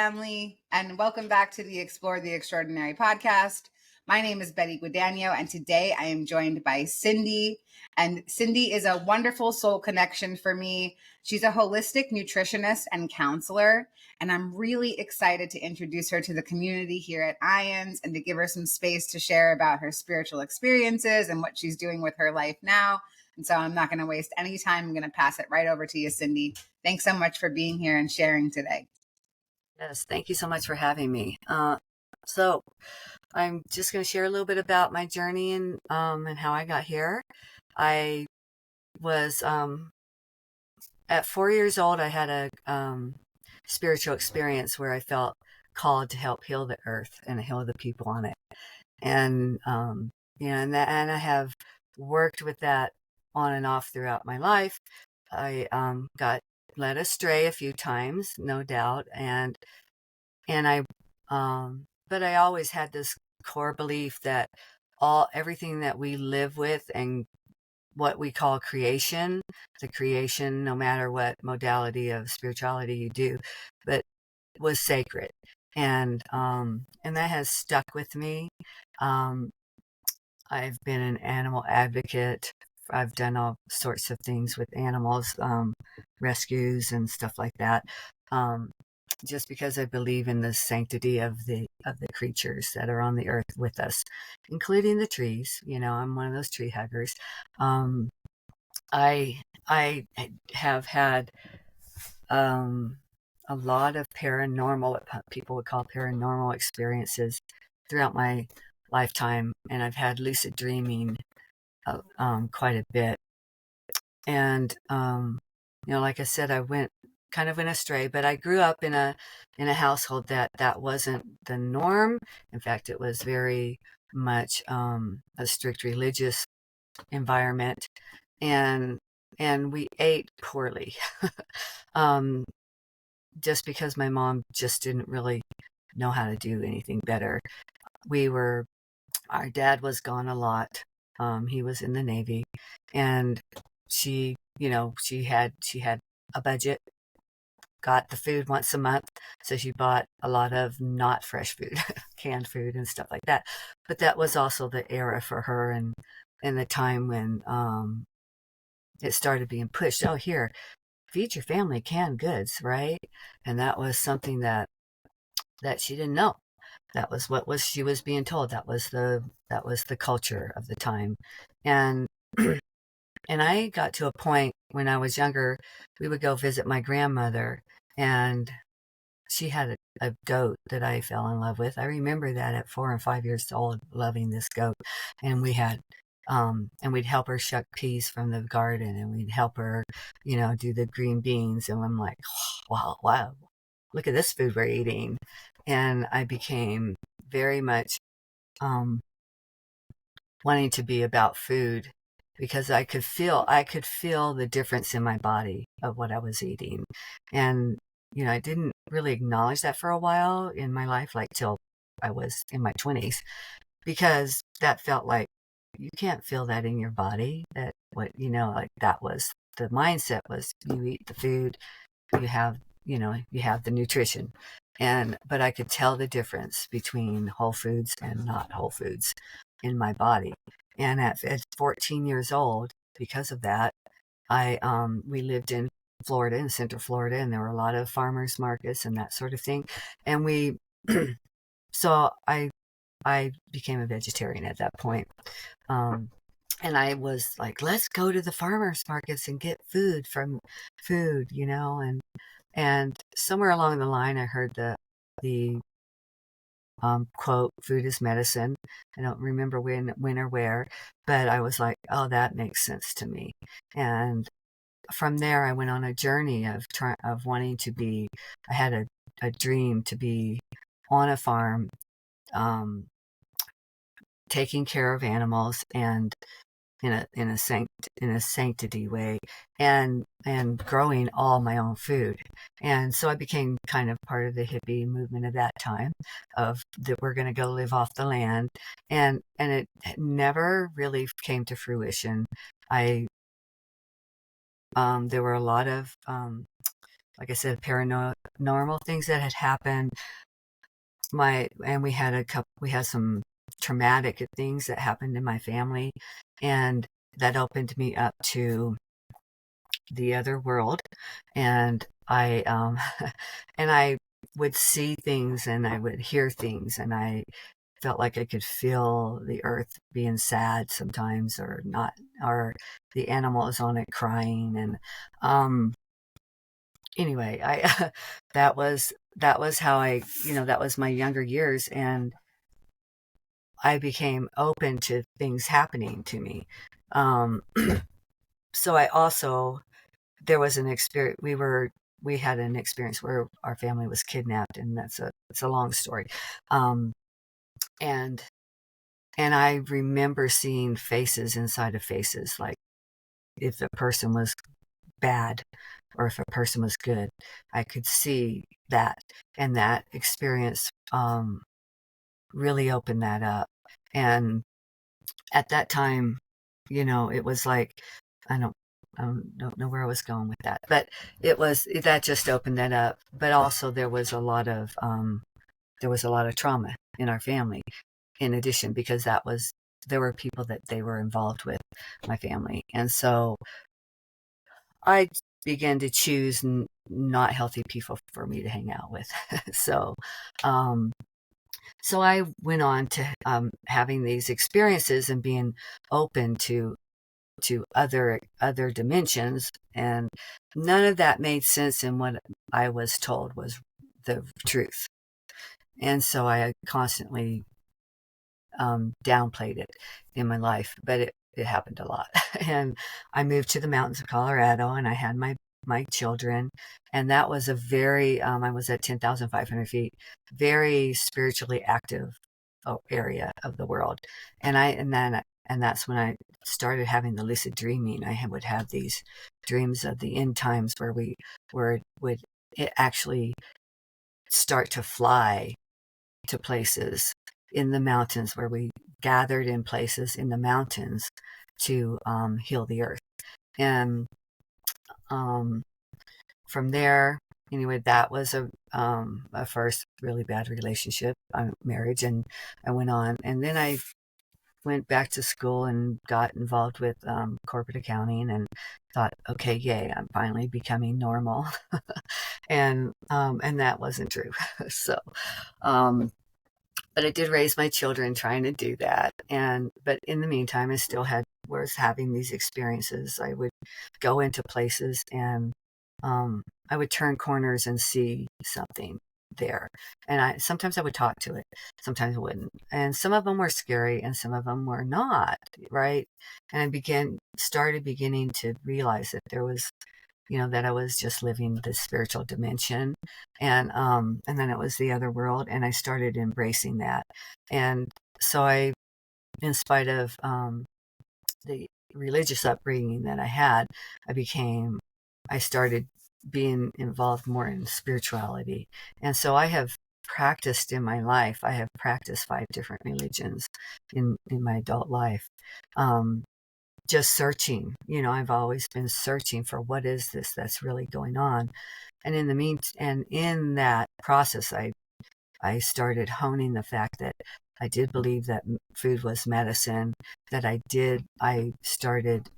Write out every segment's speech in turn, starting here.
family, and welcome back to the Explore the Extraordinary podcast. My name is Betty Guadagno, and today I am joined by Cindi. And Cindi is a wonderful soul connection for me. She's a holistic nutritionist and counselor, and I'm really excited to introduce her to the community here at IANDS and to give her some space to share about her spiritual experiences and what she's doing with her life now. And so I'm not going to waste any time. I'm going to pass it right over to you, Cindi. Thanks so much for being here and sharing today. Yes, thank you so much for having me. So I'm just going to share a little bit about my journey and how I got here. I was at 4 years old. I had a spiritual experience where I felt called to help heal the earth and heal the people on it, and and I have worked with that on and off throughout my life. I got led astray a few times, no doubt, and I but I always had this core belief that everything that we live with and what we call creation, the creation, no matter what modality of spirituality you do, but was sacred. And that has stuck with me. I've been an animal advocate. I've done all sorts of things with animals, rescues and stuff like that. Just because I believe in the sanctity of the creatures that are on the earth with us, including the trees. You know, I'm one of those tree huggers. I have had a lot of paranormal, what people would call paranormal experiences throughout my lifetime, and I've had lucid dreaming quite a bit. And like I said, I went astray, but I grew up in a household that wasn't the norm. In fact, it was very much a strict religious environment, and we ate poorly. Just because my mom just didn't really know how to do anything better. Our dad was gone a lot. He was in the Navy, and she had a budget, got the food once a month, so she bought a lot of not fresh food, canned food and stuff like that. But that was also the era for her, and the time when it started being pushed. Oh, here, feed your family canned goods, right? And that was something that she didn't know. That was she was being told. That was the culture of the time. And and I got to a point when I was younger, we would go visit my grandmother, and she had a goat that I fell in love with. I remember that at 4 and 5 years old, loving this goat. And we had and we'd help her shuck peas from the garden, and we'd help her, do the green beans. And I'm like, wow, look at this food we're eating. And I became very much wanting to be about food, because I could feel the difference in my body of what I was eating. And I didn't really acknowledge that for a while in my life, like till I was in my 20s, because that felt like you can't feel that in your body. That that was the mindset, was you eat the food, you have the nutrition. But I could tell the difference between whole foods and not whole foods in my body. And at 14 years old, because of that, we lived in Florida, in Central Florida, and there were a lot of farmers markets and that sort of thing. And so I became a vegetarian at that point. And I was like, let's go to the farmers markets and get food, and somewhere along the line, I heard the quote, "Food is medicine." I don't remember when or where, but I was like, "Oh, that makes sense to me." And from there, I went on a journey of wanting to be. I had a dream to be on a farm, taking care of animals, and in a sanctity way, and growing all my own food. And so I became kind of part of the hippie movement of that time, of that we're going to go live off the land, and it never really came to fruition. There were a lot of like I said, normal things that had happened. We had some traumatic things that happened in my family, and that opened me up to the other world. And I and I would see things and I would hear things, and I felt like I could feel the earth being sad sometimes, or not, or the animals on it crying. And anyway, I that was how that was my younger years, and I became open to things happening to me. Um, so I also there was an experience we had an experience where our family was kidnapped, and it's a long story. Um, and and I remember seeing faces inside of faces, like if a person was bad or if a person was good. I could see that, and that experience really opened that up. And at that time, it was like, I don't, I don't know where I was going with that, but that just opened that up. But also there was a lot of trauma in our family in addition, because there were people that they were involved with, my family. And so I began to choose not healthy people for me to hang out with. so, um, so I went on to having these experiences and being open to other dimensions, and none of that made sense in what I was told was the truth. And so I constantly downplayed it in my life, but it happened a lot. And I moved to the mountains of Colorado, and I had my children, and that was I was at 10,500 feet, very spiritually active area of the world. And that's when I started having the lucid dreaming. Would have these dreams of the end times where it would actually start to fly to places in the mountains, where we gathered in places in the mountains to heal the earth. And um, from there, anyway, that was a first really bad relationship, marriage, and I went on. And then I went back to school and got involved with corporate accounting, and thought, okay, yay, I'm finally becoming normal. And that wasn't true. So, um, but I did raise my children trying to do that. But in the meantime, I still was having these experiences. I would go into places, and I would turn corners and see something there. And sometimes I would talk to it, sometimes I wouldn't. And some of them were scary and some of them were not, right? And I started beginning to realize that there was, that I was just living the spiritual dimension, and then it was the other world, and I started embracing that. And so in spite of the religious upbringing that I had, I started being involved more in spirituality. And so I have practiced in my life. I have practiced 5 different religions in my adult life. Just searching, I've always been searching for what is this that's really going on. And in that process, I started honing the fact that I did believe that food was medicine, that I started,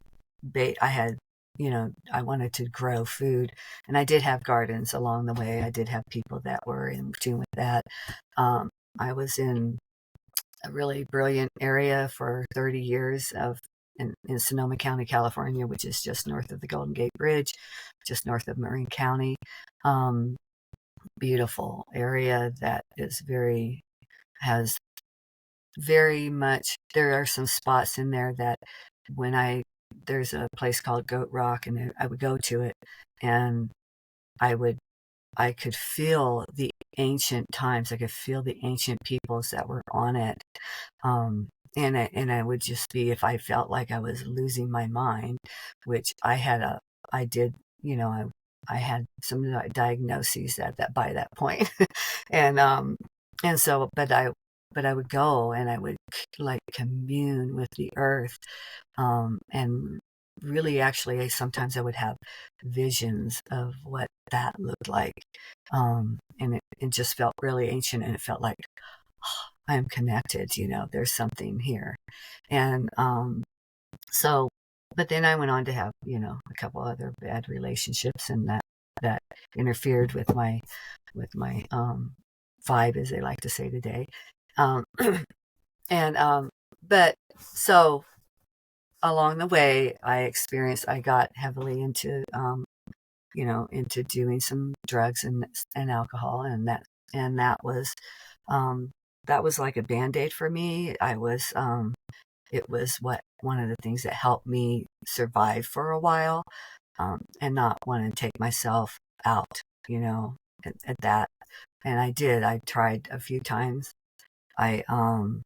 I had, I wanted to grow food, and I did have gardens along the way. I did have people that were in tune with that. I was in a really brilliant area for 30 years in Sonoma County, California, which is just north of the Golden Gate Bridge, just north of Marin County. Beautiful area that has very much, there are some spots in there that there's a place called Goat Rock, and I would go to it, and I could feel the ancient times. I could feel the ancient peoples that were on it. And I would just be, if I felt like I was losing my mind, which I did, I had some diagnoses at that by that point. and, and so, but I would go and I would like commune with the earth, and really actually, sometimes I would have visions of what that looked like. And it just felt really ancient, and it felt like, oh, I'm connected, there's something here. And so, but then I went on to have, a couple other bad relationships, and that interfered with my vibe, as they like to say today. Um, and but so along the way, I got heavily into into doing some drugs and alcohol, um, that was like a band-aid for me. It was one of the things that helped me survive for a while, and not want to take myself out, at that. And I did. I tried a few times. I um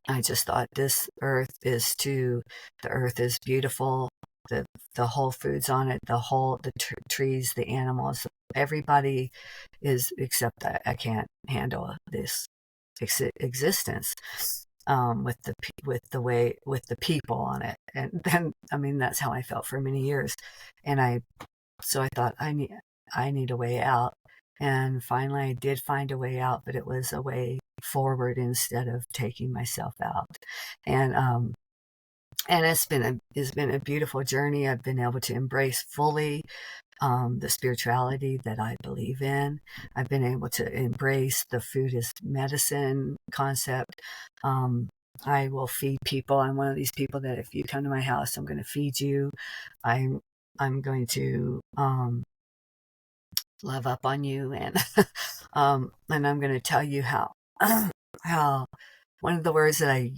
I just thought the earth is beautiful. The the whole foods on it, the trees, the animals, everybody is, except I can't handle this existence, with the people on it. And then, I mean, that's how I felt for many years. And so I thought, I need a way out. And finally I did find a way out, but it was a way forward instead of taking myself out. And it's been a beautiful journey. I've been able to embrace fully the spirituality that I believe in. I've been able to embrace the food is medicine concept. I will feed people. I'm one of these people that if you come to my house, I'm going to feed you. I'm going to love up on you, and and I'm going to tell you how how one of the words that I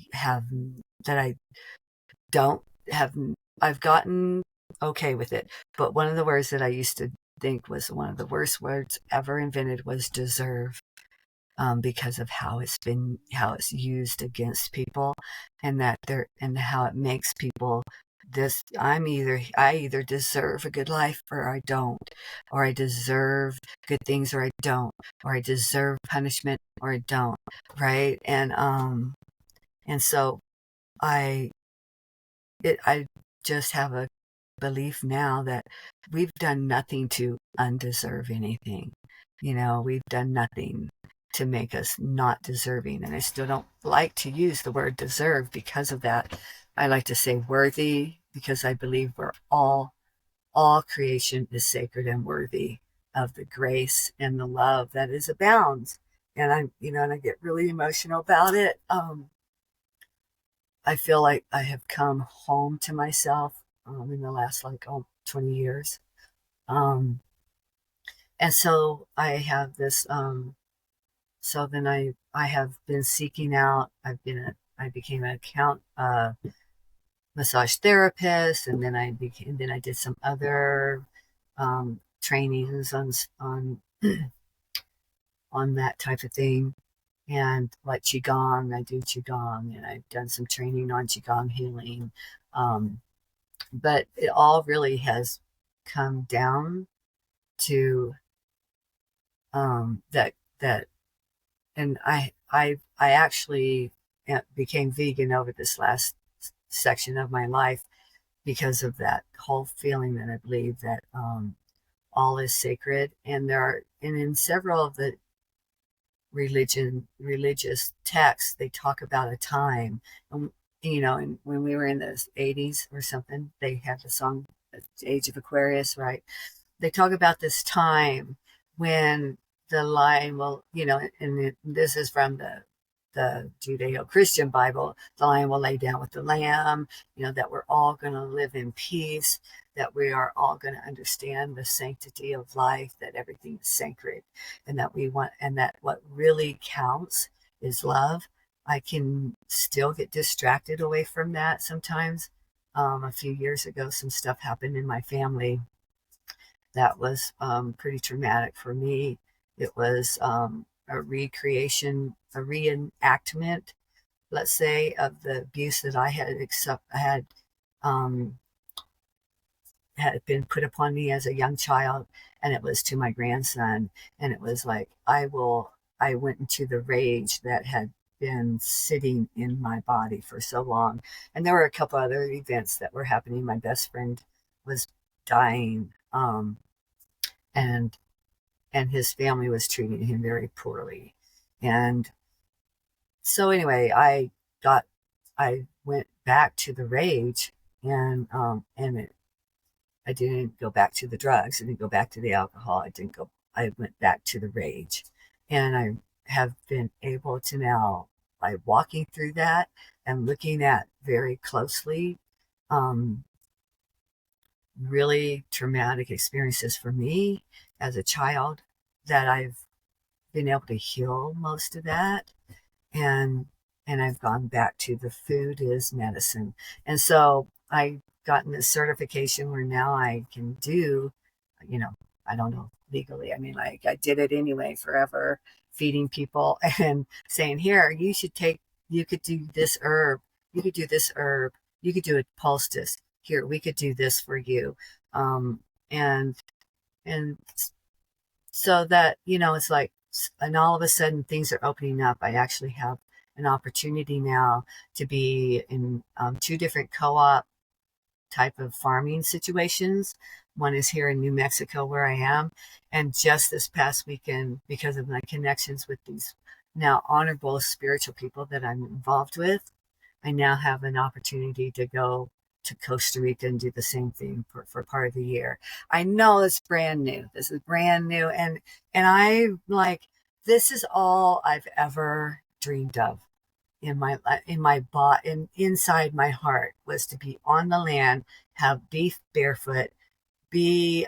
don't have I've gotten okay with it, but one of the words that I used to think was one of the worst words ever invented was deserve, because of how it's used against people, and how it makes people this I either deserve a good life or I don't, or I deserve good things or I don't, or I deserve punishment or I don't, right? And so I I just have a belief now that we've done nothing to undeserve anything. We've done nothing to make us not deserving. And I still don't like to use the word deserve because of that. I like to say worthy, because I believe all creation is sacred and worthy of the grace and the love that is abounds. And and I get really emotional about it. I feel like I have come home to myself, in the last 20 years. Um, and so I have this, so then I have been seeking out, I became an massage therapist, and then I did some other, trainings on that type of thing. And like Qigong, I do Qigong, and I've done some training on Qigong healing. Um, but it all really has come down to, that, and I actually became vegan over this last section of my life because of that whole feeling that I believe that, all is sacred. And in several of the religious texts, they talk about a time, and when we were in the 80s or something, they had the song Age of Aquarius, right? They talk about this time when the lion will, this is from the Judeo-Christian Bible, the lion will lay down with the lamb, that we're all going to live in peace, that we are all going to understand the sanctity of life, that everything is sacred, and that what really counts is love. I can still get distracted away from that sometimes. A few years ago, some stuff happened in my family that was, pretty traumatic for me. It was, a recreation, a reenactment, let's say, of the abuse that um, had been put upon me as a young child, and it was to my grandson. And it was like I went into the rage that had been sitting in my body for so long. And there were a couple other events that were happening. My best friend was dying, and his family was treating him very poorly. And so anyway, got I went back to the rage, and I didn't go back to the drugs. I didn't go back to the alcohol. I went back to the rage. And I have been able to now, by walking through that and looking at very closely, um, really traumatic experiences for me as a child, that I've been able to heal most of that. and I've gone back to the food is medicine. And so I gotten this certification where now I can do, you know, I don't know legally. I mean, like I did it anyway forever, feeding people and saying, here, you could do this herb, you could do this herb, you could do a poultice. Here, we could do this for you. Um, and and so that, it's like, and all of a sudden things are opening up. I actually have an opportunity now to be in two different co-op type of farming situations. One is here in New Mexico where I am. And just this past weekend, because of my connections with these now honorable spiritual people that I'm involved with, I now have an opportunity to go to Costa Rica and do the same thing for part of the year. I know it's brand new. This is brand new. And I'm like, this is all I've ever dreamed of in my body and inside my heart, was to be on the land, have beef barefoot, be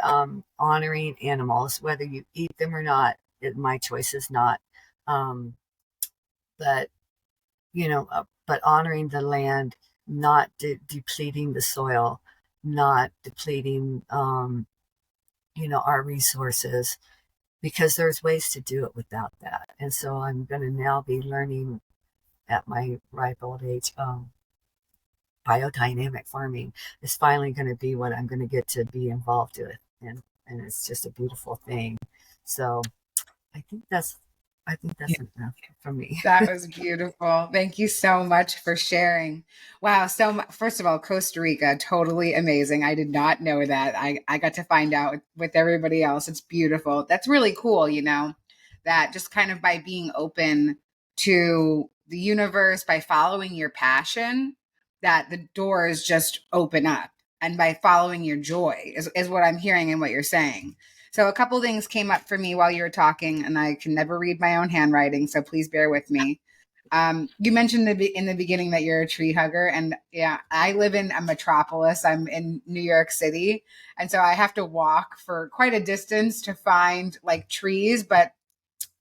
honoring animals, whether you eat them or not. My choice is not. Um, but but honoring the land, not depleting the soil, not depleting, our resources, because there's ways to do it without that. And so I'm going to now be learning at my ripe old age. Biodynamic farming is finally going to be what I'm going to get to be involved with, and it's just a beautiful thing. So I think that's enough for me. That was beautiful. Thank you so much for sharing. Wow. So, first of all, Costa Rica, totally amazing. I did not know that. I got to find out with everybody else. It's beautiful. That's really cool, that just kind of by being open to the universe, by following your passion, that the doors just open up. And by following your joy is what I'm hearing and what you're saying. So a couple things came up for me while you were talking, and I can never read my own handwriting, so please bear with me. You mentioned in the beginning that you're a tree hugger, and yeah, I live in a metropolis. I'm in New York City, and so I have to walk for quite a distance to find like trees, but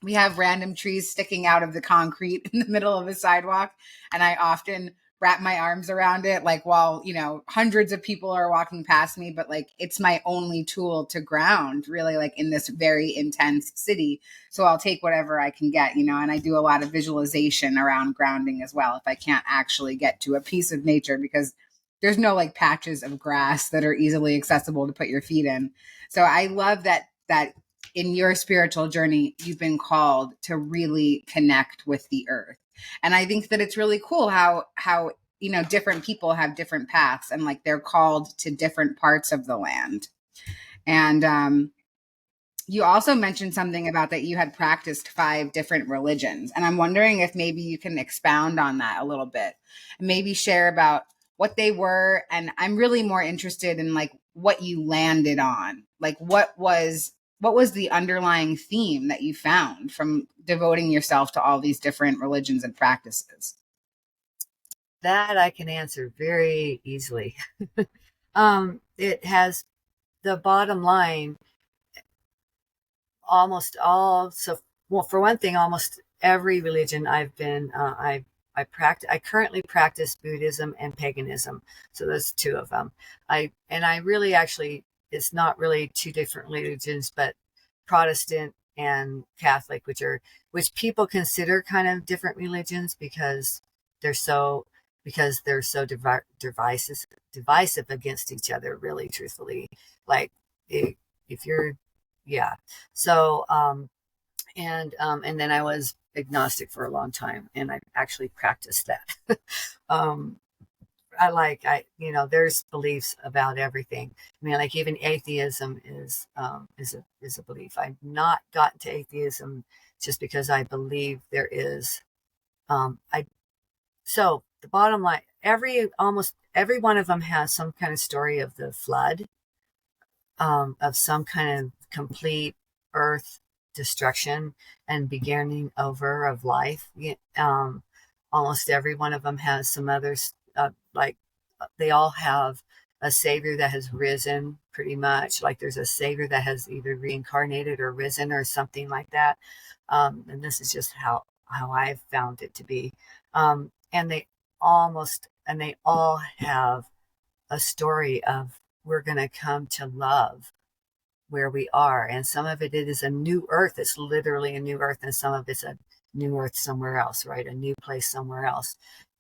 we have random trees sticking out of the concrete in the middle of a sidewalk, and I often wrap my arms around it, like while hundreds of people are walking past me, but like it's my only tool to ground, really, like in this very intense city. So I'll take whatever I can get, and I do a lot of visualization around grounding as well if I can't actually get to a piece of nature, because there's no like patches of grass that are easily accessible to put your feet in. So I love that in your spiritual journey, you've been called to really connect with the earth. And I think that it's really cool how different people have different paths, and like they're called to different parts of the land. And you also mentioned something about that you had practiced 5 different religions. And I'm wondering if maybe you can expound on that a little bit, and maybe share about what they were. And I'm really more interested in like what you landed on. Like what was the underlying theme that you found from devoting yourself to all these different religions and practices? That I can answer very easily. It has the bottom line, almost all. So, well, for one thing, almost every religion I've been, I currently practice Buddhism and paganism. So those two of them. I really actually, it's not really two different religions, but Protestant and Catholic, which people consider kind of different religions they're so they're so divisive against each other, really, truthfully. Like if you're, yeah. So and then I was agnostic for a long time, and I actually practiced that. um, there's beliefs about everything. I mean, like even atheism is a belief. I've not gotten to atheism just because I believe there is. I So the bottom line, almost every one of them has some kind of story of the flood, of some kind of complete earth destruction and beginning over of life. Almost every one of them has some others, like they all have a savior that has risen, pretty much. Like there's a savior that has either reincarnated or risen or something like that. And this is just how I've found it to be. And they all have a story of we're going to come to love where we are. And some of it is a new earth. It's literally a new earth. And some of it's a new earth somewhere else, right? A new place somewhere else,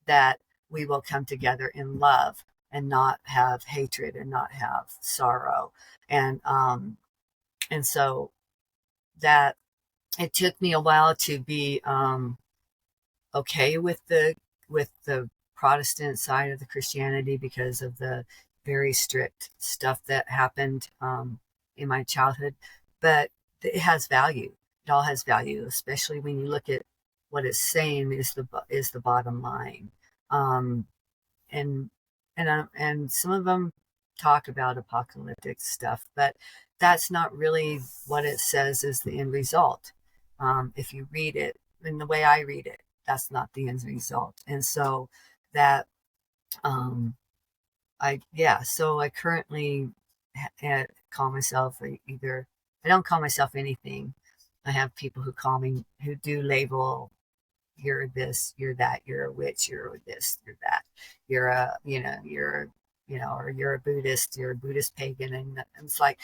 that we will come together in love and not have hatred and not have sorrow. And so that it took me a while to be okay with the Protestant side of the Christianity because of the very strict stuff that happened in my childhood. But it has value. It all has value, especially when you look at what it's saying is the bottom line. Um, and and some of them talk about apocalyptic stuff, but that's not really what it says is the end result. If you read it in the way I read it, that's not the end result. And so that um, so I currently call myself either, I don't call myself anything. I have people who do label, you're this, you're that, you're a witch, you're this, you're that, you're a, or you're a Buddhist, you're a Buddhist pagan. And it's like,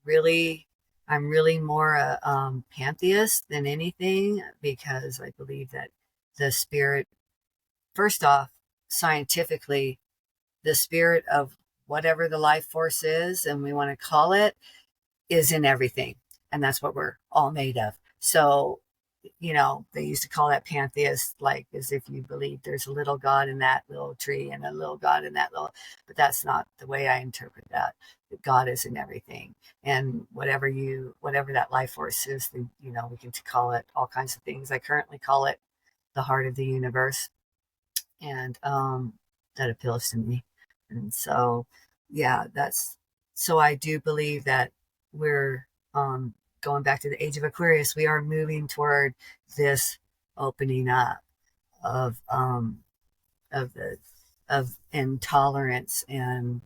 really, I'm really more a pantheist than anything, because I believe that the spirit, first off, scientifically, the spirit of whatever the life force is, and we want to call it, is in everything. And that's what we're all made of. So, they used to call that pantheist, like as if you believe there's a little God in that little tree and a little God in that little, but that's not the way I interpret that. God is in everything. And whatever that life force is, we can call it all kinds of things. I currently call it the heart of the universe. And that appeals to me. And so, yeah, so I do believe that we're going back to the age of Aquarius. We are moving toward this opening up of of the of intolerance. And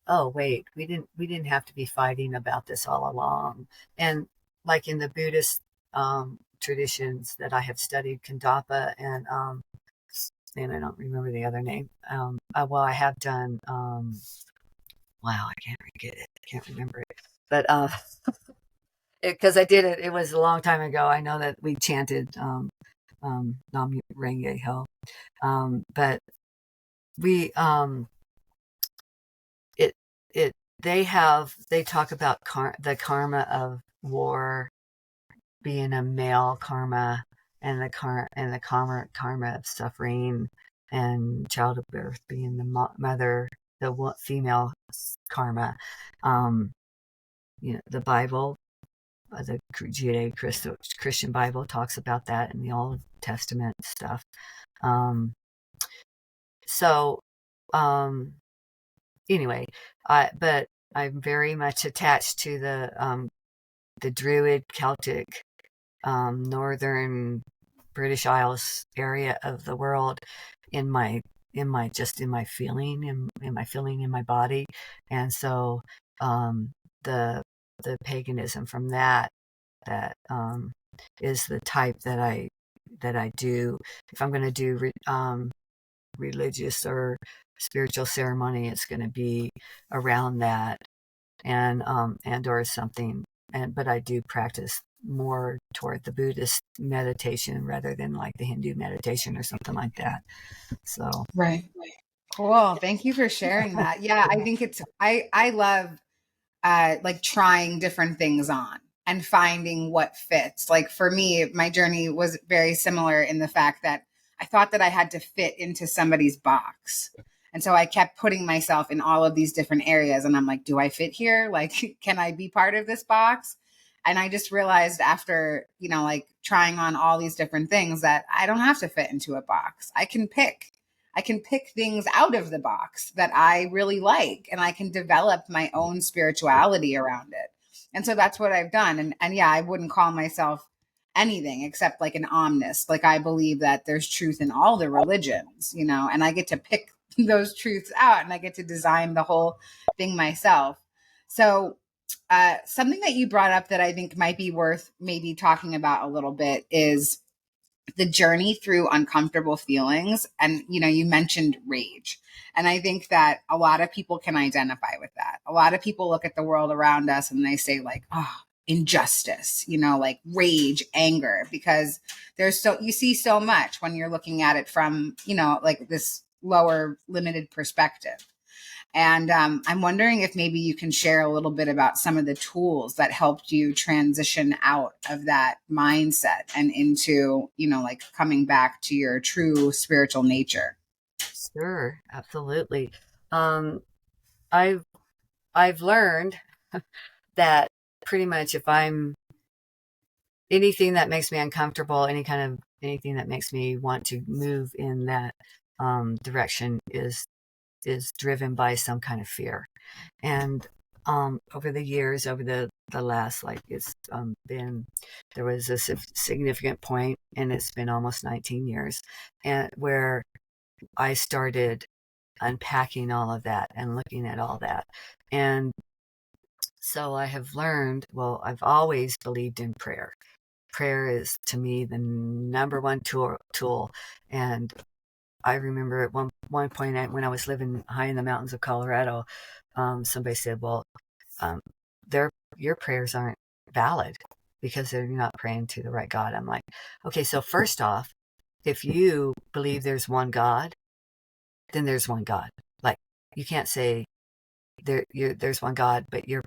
oh wait, we didn't have to be fighting about this all along. And like in the Buddhist traditions that I have studied, Kandapa and I don't remember the other name. Well, I have done. Wow, I can't remember it. But because I did it, it was a long time ago. I know that we chanted Nam Renge Ho, but we it it they talk about the karma of war being a male karma, and the karma of suffering and childbirth being the mother, the female karma. Um, the Bible, the Judeo-Christian Bible talks about that in the Old Testament stuff. So anyway, but I'm very much attached to the Druid Celtic northern British Isles area of the world in my feeling, in my feeling in my body. And so the paganism from that is the type that I do. If I'm going to do religious or spiritual ceremony, it's going to be around that, and or something. But I do practice more toward the Buddhist meditation rather than like the Hindu meditation or something like that. So Right. Cool. Thank you for sharing that. Yeah, I think I love like trying different things on. and finding what fits. Like for me, my journey was very similar in the fact that I thought that I had to fit into somebody's box. And so I kept putting myself in all of these different areas. And I'm like, do I fit here? Like, can I be part of this box? And I just realized after, like trying on all these different things that I don't have to fit into a box. I can pick things out of the box that I really like, and I can develop my own spirituality around it. And so that's what I've done. And yeah, I wouldn't call myself anything except like an omnist. Like I believe that there's truth in all the religions, and I get to pick those truths out and I get to design the whole thing myself. So something that you brought up that I think might be worth maybe talking about a little bit is the journey through uncomfortable feelings. And, you mentioned rage. And I think that a lot of people can identify with that. A lot of people look at the world around us and they say, like, oh, injustice, like rage, anger, because you see so much when you're looking at it from, like this lower limited perspective. And I'm wondering if maybe you can share a little bit about some of the tools that helped you transition out of that mindset and into, like coming back to your true spiritual nature. Sure, absolutely. Um, I've I've learned that pretty much if I'm anything that makes me uncomfortable, anything that makes me want to move in that direction is driven by some kind of fear. And over the years, over the last, like it's been, there was a significant point, and it's been almost 19 years, and where I started unpacking all of that and looking at all that. And so I have learned, well, I've always believed in prayer. Prayer is to me the number one tool. And I remember at one point when I was living high in the mountains of Colorado, somebody said, well, um, your prayers aren't valid because they're not praying to the right God. I'm like, okay, so first off, if you believe there's one God, then there's one God. Like, you can't say there's one God, but you're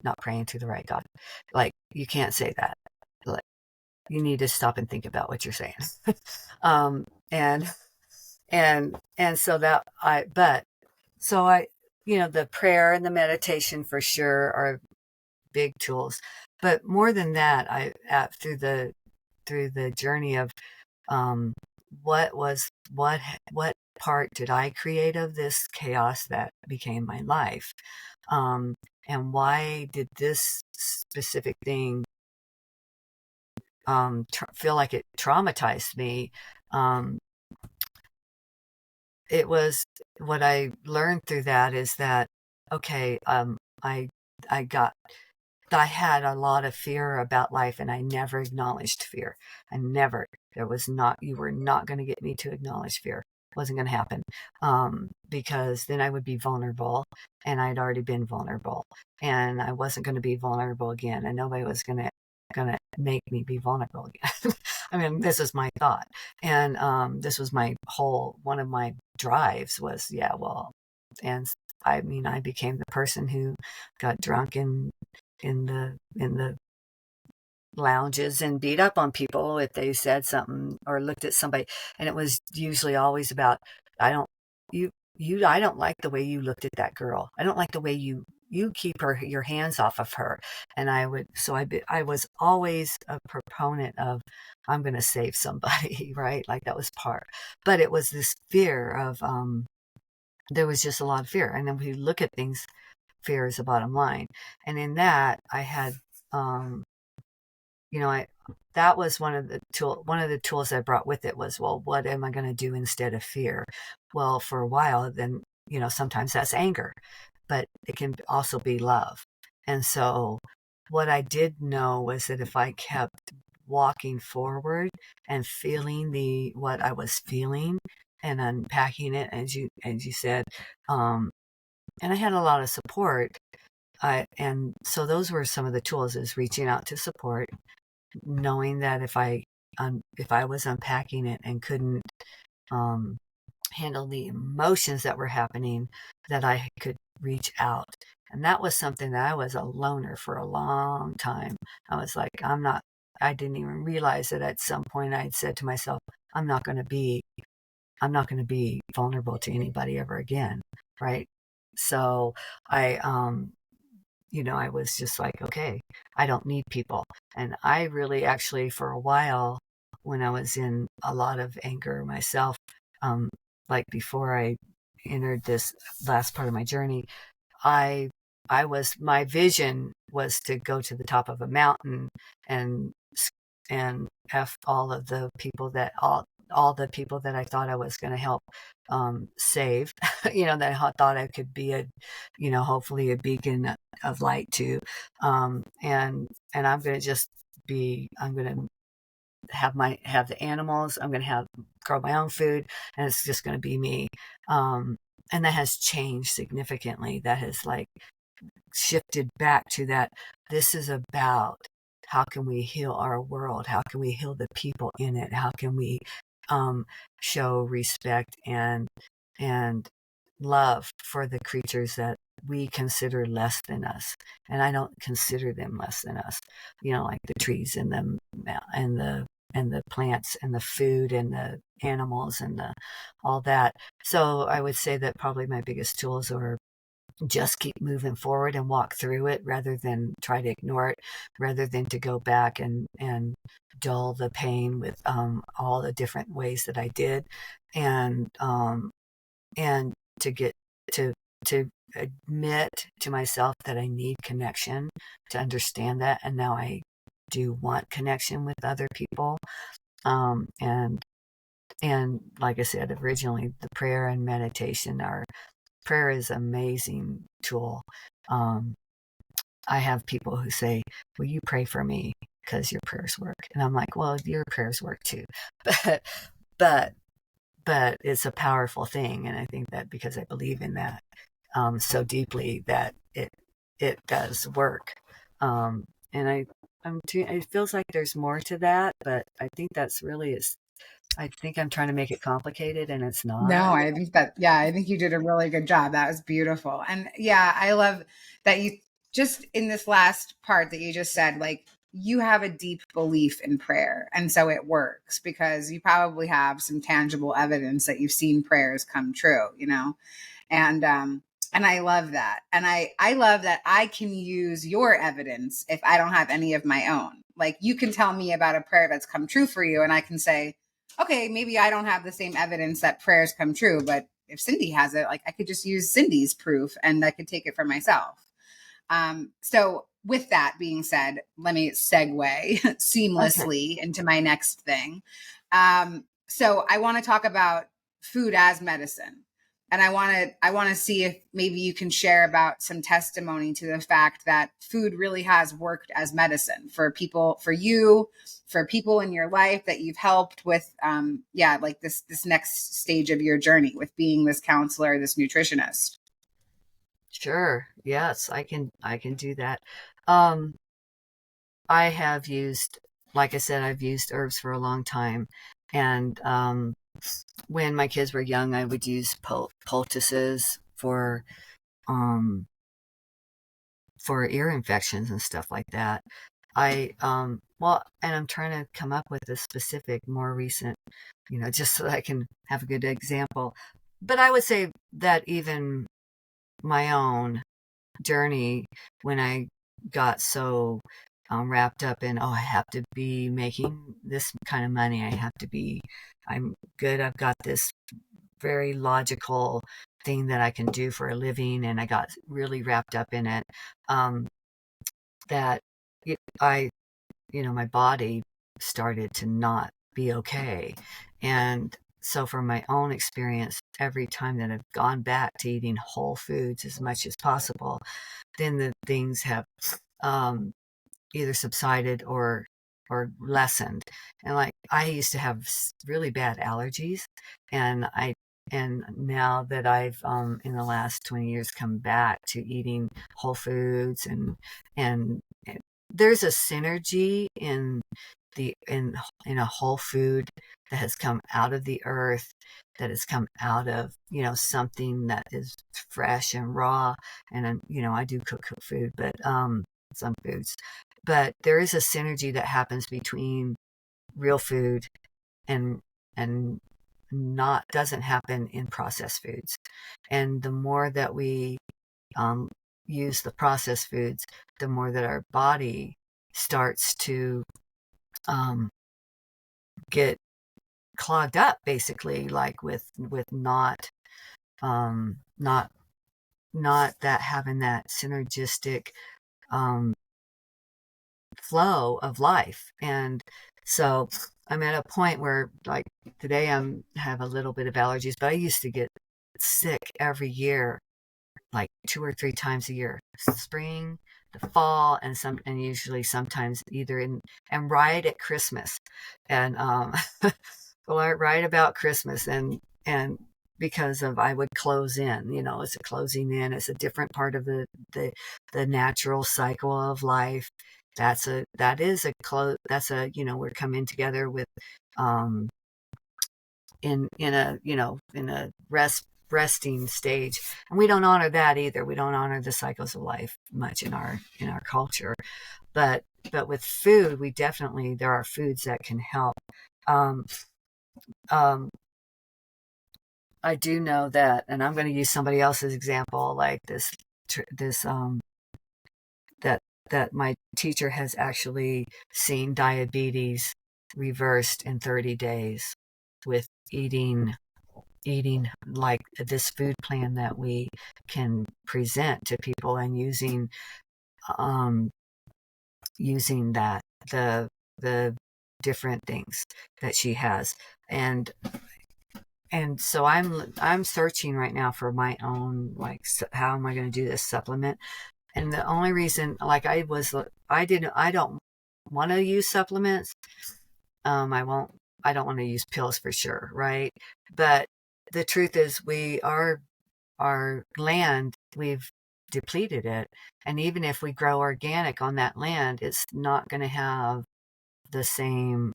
not praying to the right God. Like, you can't say that. Like, you need to stop and think about what you're saying. um, and so the prayer and the meditation for sure are big tools. But more than that, through the journey of um, what part did I create of this chaos that became my life, um, and why did this specific thing feel like it traumatized me? Um, it was what I learned through that is that okay, I I got I had a lot of fear about life, and I never acknowledged fear. I never. You were not going to get me to acknowledge fear. It wasn't going to happen, because then I would be vulnerable, and I'd already been vulnerable, and I wasn't going to be vulnerable again, and nobody was going to make me be vulnerable again. I mean, this is my thought, and this was one of my drives was, yeah, well, and I mean, I became the person who got drunk in the lounges and beat up on people if they said something or looked at somebody. And it was usually always about, I don't I don't like the way you looked at that girl. I don't like the way you keep your hands off of her. And I was always a proponent of, I'm going to save somebody, right? Like that was part, but it was this fear of, there was just a lot of fear. And then we look at things, fear is the bottom line. And in that, I had, I that was one of the tools I brought with it was, well, what am I going to do instead of fear? Well, for a while, then, sometimes that's anger, but it can also be love. And so what I did know was that if I kept walking forward and feeling what I was feeling and unpacking it, as you said, and I had a lot of support. And so those were some of the tools, is reaching out to support, knowing that if I was unpacking it and couldn't handle the emotions that were happening, that I could reach out And that was something that I was a loner for a long time. I was like, I didn't even realize that at some point I had said to myself, I'm not going to be, I'm not going to be vulnerable to anybody ever again. Right. So I, I was just like, okay, I don't need people. And I really actually, for a while, when I was in a lot of anger myself, um, like before I entered this last part of my journey, I my vision was to go to the top of a mountain and f all of the people that all the people that I thought I was going to help save, that I thought I could be hopefully a beacon of light to, and I'm going to just I'm going to have the animals. I'm going to grow my own food, and it's just going to be me. And that has changed significantly. That has like shifted back to that. This is about how can we heal our world? How can we heal the people in it? How can we show respect and love for the creatures that we consider less than us? And I don't consider them less than us. Like the trees and the plants and the food and the animals and all that. So I would say that probably my biggest tools are just keep moving forward and walk through it rather than try to ignore it, rather than to go back and dull the pain with all the different ways that I did, and and to get to to admit to myself that I need connection, to understand that, and now I do want connection with other people, and like I said originally, the prayer and meditation are prayer is an amazing tool. Um, I have people who say, "Will you pray for me because your prayers work?" And I'm like, "Well, your prayers work too," but but but it's a powerful thing, and I think that because I believe in that so deeply that it does work. And it feels like there's more to that, but I think that's really is. I think I'm trying to make it complicated, and it's not. No, I think that, yeah, I think you did a really good job. That was beautiful. And yeah, I love that you just in this last part that you just said, like, you have a deep belief in prayer. And so it works because you probably have some tangible evidence that you've seen prayers come true, and I love that. And I love that I can use your evidence if I don't have any of my own. Like, you can tell me about a prayer that's come true for you, and I can say, okay, maybe I don't have the same evidence that prayers come true, but if Cindi has it, like, I could just use Cindy's proof and I could take it for myself. So with that being said, let me segue Okay. seamlessly into my next thing. So I want to talk about food as medicine. And I want to see if maybe you can share about some testimony to the fact that food really has worked as medicine for people, for you, for people in your life that you've helped with, like this next stage of your journey with being this counselor, this nutritionist. Sure. Yes, I can do that. Um, I have used, like I said, I've used herbs for a long time. And when my kids were young, I would use poultices um, for ear infections and stuff like that. And I'm trying to come up with a specific, more recent, just so I can have a good example. But I would say that even my own journey, when I got so wrapped up in, oh, I have to be making this kind of money. I'm good. I've got this very logical thing that I can do for a living. And I got really wrapped up in it. Um, that it, I, my body started to not be okay. And so, from my own experience, every time that I've gone back to eating whole foods as much as possible, then the things have um, either subsided or lessened. And like I used to have really bad allergies, and now that I've in the last 20 years come back to eating whole foods and there's a synergy in the in a whole food that has come out of the earth has come out of, something that is fresh and raw. And, I do cook food, but some foods. But there is a synergy that happens between real food and and not doesn't happen in processed foods. And the more that we use the processed foods, the more that our body starts to get clogged up, basically, like with not um, not not that having that synergistic um, flow of life. And so I'm at a point where, like, today have a little bit of allergies, but I used to get sick every year, like 2 or 3 times a year: spring, the fall, and usually sometimes either and right at Christmas. And well, right about Christmas. And because of, I would close in, it's a closing in. It's a different part of the natural cycle of life. That is a close. That's a, we're coming together with um in a, in a resting stage. And we don't honor that either. We don't honor the cycles of life much in our culture. But with food, there are foods that can help. um um I do know that, and I'm going to use somebody else's example, like this that my teacher has actually seen diabetes reversed in 30 days with eating like this food plan that we can present to people, and um using that, the different things that she has. And so I'm searching right now for my own, like, how am I going to do this supplement? And the only reason, like, I don't want to use supplements. I don't want to use pills for sure, right? But the truth is, our land, we've depleted it. And even if we grow organic on that land, it's not going to have the same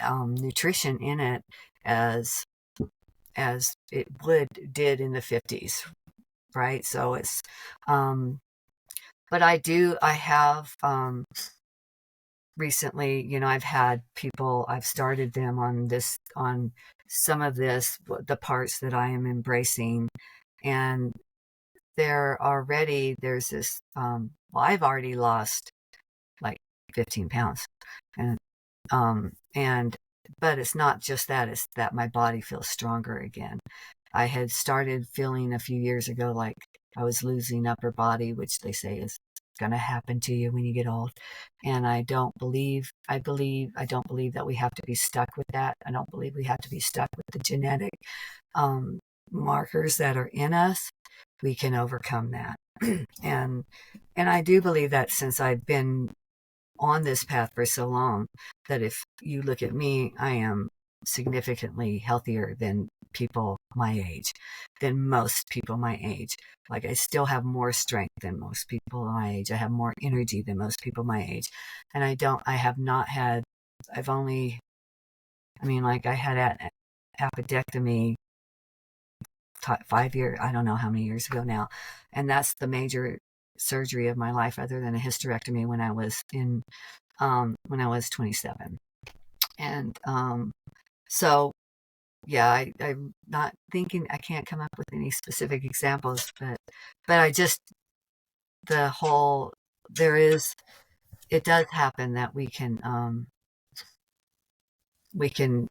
nutrition in it as it did in the 50s, right? So it's but I have recently, I've started them on some of the parts that I am embracing. And there's this, well, I've already lost like 15 pounds. And and but it's not just that, it's that my body feels stronger again. I had started feeling a few years ago like I was losing upper body, which they say is going to happen to you when you get old. And I don't believe that we have to be stuck with that. I don't believe we have to be stuck with the genetic markers that are in us. We can overcome that. and I do believe that, since I've been on this path for so long, that if you look at me, I am significantly healthier than most people my age. Like, I still have more strength than most people my age. I have more energy than most people my age. And I have not had, I've only, like, I had an appendectomy 5 years, I don't know how many years ago now. And that's the major surgery of my life, other than a hysterectomy when I was 27. And so, yeah, I'm not thinking, I can't come up with any specific examples, but I just, the whole, it does happen that we can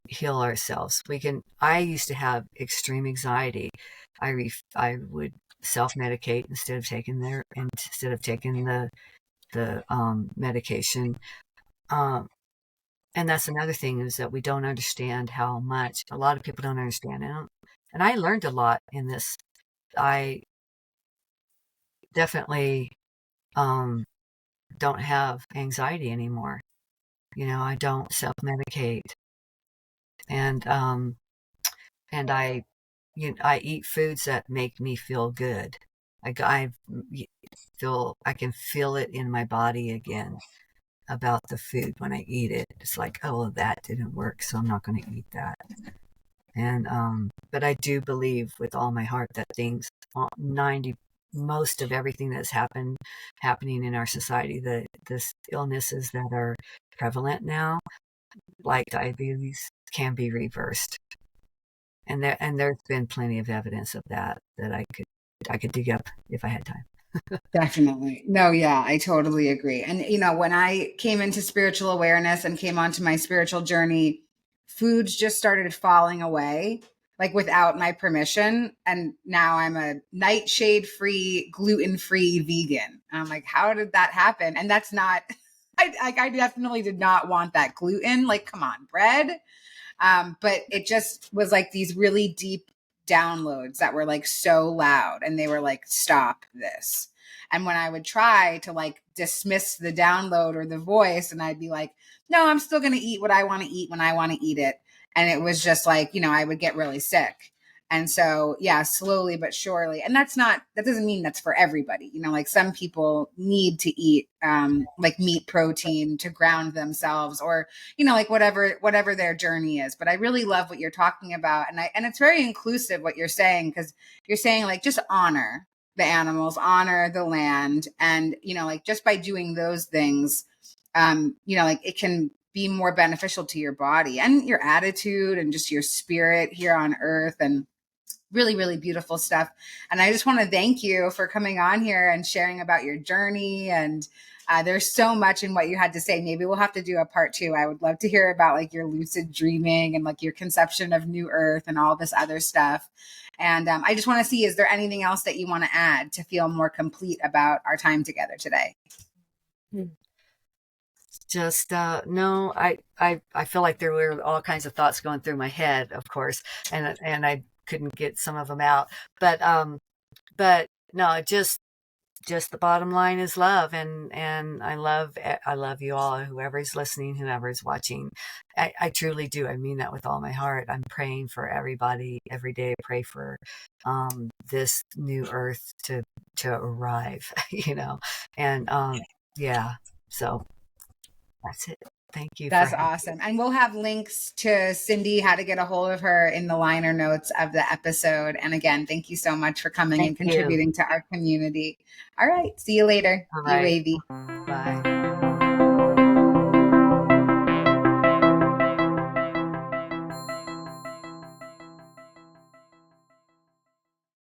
heal ourselves. I used to have extreme anxiety. I would self-medicate instead of taking the medication. And that's another thing, is that we don't understand how much, a lot of people don't understand it. And I learned a lot in this. I definitely don't have anxiety anymore. I don't self-medicate. And I eat foods that make me feel good. I can feel it in my body again about the food when I eat it. It's like, oh, well, that didn't work, so I'm not going to eat that. And but I do believe with all my heart that things 90 most of everything that's happening in our society, this illnesses that are prevalent now, like diabetes, can be reversed. And there's been plenty of evidence of that I could dig up if I had time. Definitely. No, yeah, I totally agree. And, when I came into spiritual awareness and came onto my spiritual journey, foods just started falling away, like without my permission. And now I'm a nightshade free, gluten free vegan. And I'm like, how did that happen? And that's not, I definitely did not want that gluten. Like, come on, bread. But it just was like these really deep downloads that were like so loud, and they were like, stop this. And when I would try to like dismiss the download or the voice, and I'd be like, no, I'm still going to eat what I want to eat when I want to eat it. And it was just like, I would get really sick. And so, yeah, slowly but surely. And that doesn't mean that's for everybody. Like some people need to eat like meat protein to ground themselves, or, like whatever their journey is. But I really love what you're talking about. And it's very inclusive what you're saying, because you're saying like, just honor the animals, honor the land. And, like just by doing those things, like it can be more beneficial to your body and your attitude and just your spirit here on earth. And really, really beautiful stuff. And I just want to thank you for coming on here and sharing about your journey. And there's so much in what you had to say. Maybe we'll have to do a part 2. I would love to hear about like your lucid dreaming and like your conception of New Earth and all this other stuff. And I just want to see, is there anything else that you want to add to feel more complete about our time together today? Just no, I feel like there were all kinds of thoughts going through my head, of course, and I couldn't get some of them out. But no, just the bottom line is love, and I love you all, whoever's listening, whoever's watching. I truly do. I mean that with all my heart. I'm praying for everybody every day. I pray for this new earth to arrive, and yeah. So that's it. Thank you for That's having me. awesome. And we'll have links to Cindi, how to get a hold of her, in the liner notes of the episode. And again, thank you so much for coming Thank and you. contributing to our community. All right. See you later. All right. UAV.